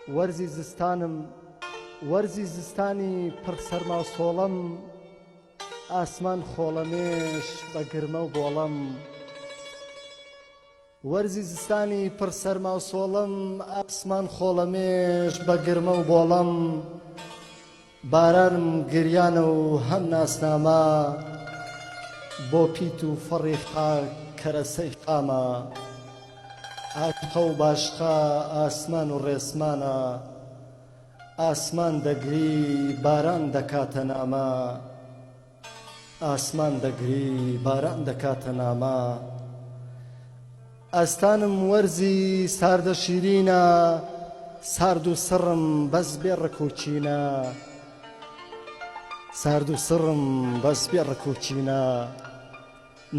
وەرزی زستانم وەرزی زستانی پڕ سەرما و سۆڵەم ئاسمان خۆڵەمێش بە گرمە و بۆڵەم وەرزی زستانی پڕ سەرما و سۆڵەم ئاسمان خۆڵەمێش بە گرمە و بۆڵەم بارانم گریانە و هەم ناسنامە بۆ پیت و فەڕی خاک کەرەسەی خامە ئاقە و باشقا ئاسمان و ڕێسمانە ئاسمان دەگری باران دەکاتە نامە ئاسمان دەگری باران دەکاتە نامە ئەستانم وەرزی ساردە شیرینە سارد و سڕم بەس بێ ڕکوچینە سارد و سڕم بەس بێ ڕکوچینە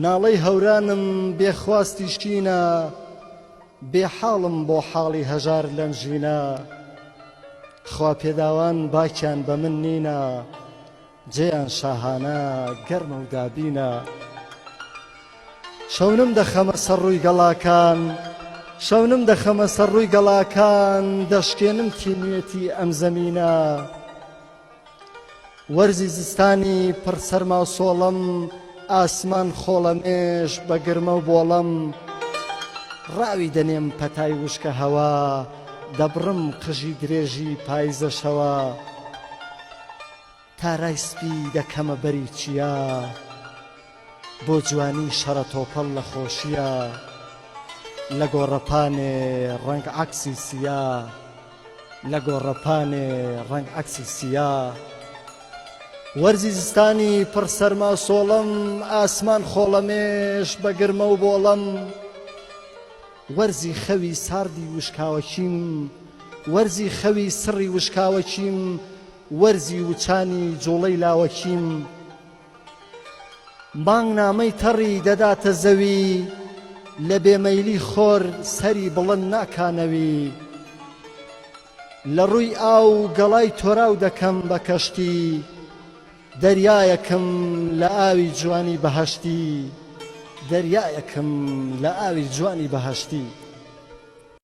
ناڵەی هەورانم بێخواستی شینە بێحاڵم بۆ حاڵی هەژار لەنژینە خوا پێداوان باکیان بە من نینە جێیان شاهانە گەرمە و دابینە شەونم دەخەمە سەر ڕووی گەڵاکان شەونم دەخەمە سەر ڕووی گەڵاکان دەشکێنم تینوێتی ئەم زەمینە وەرزی زستانی پڕ سەرما و سۆڵەم ئاسمان خۆڵەمێش بە گرمە و بۆڵەم ڕاوی دەنێم پەتای وشکە هەوا دەبڕم قژی درێژی پایزە شەوە تارای سپی دەکەمە بەری چیا بۆ جوانی شەرە تۆپەڵ لە خۆشیە لە گۆڕەپانێ ڕەنگ عەکسی سیا لە گۆڕەپانێ ڕەنگ عەکسی سیا وەرزی زستانی پڕ سەرما و سۆڵەم ئاسمان خۆڵەمێش بە گرمە و بۆڵەم وەرزی خەوی ساردی وشکاوەچیم وەرزی خەوی سڕی وشکاوەچیم وەرزی وچانی جوڵەی لاوەچیم مانگ نامەی تەڕی دەداتە زەوی لە بێمەیلی خۆر سەری بڵند ناکانەوی لە ڕووی ئاو گەڵای تۆراو دەکەم بە کەشتی دەریایەکم لە ئاوی جوانی بەهەشتی دەریایەکم لە ئاوی جوانی بەهەشتی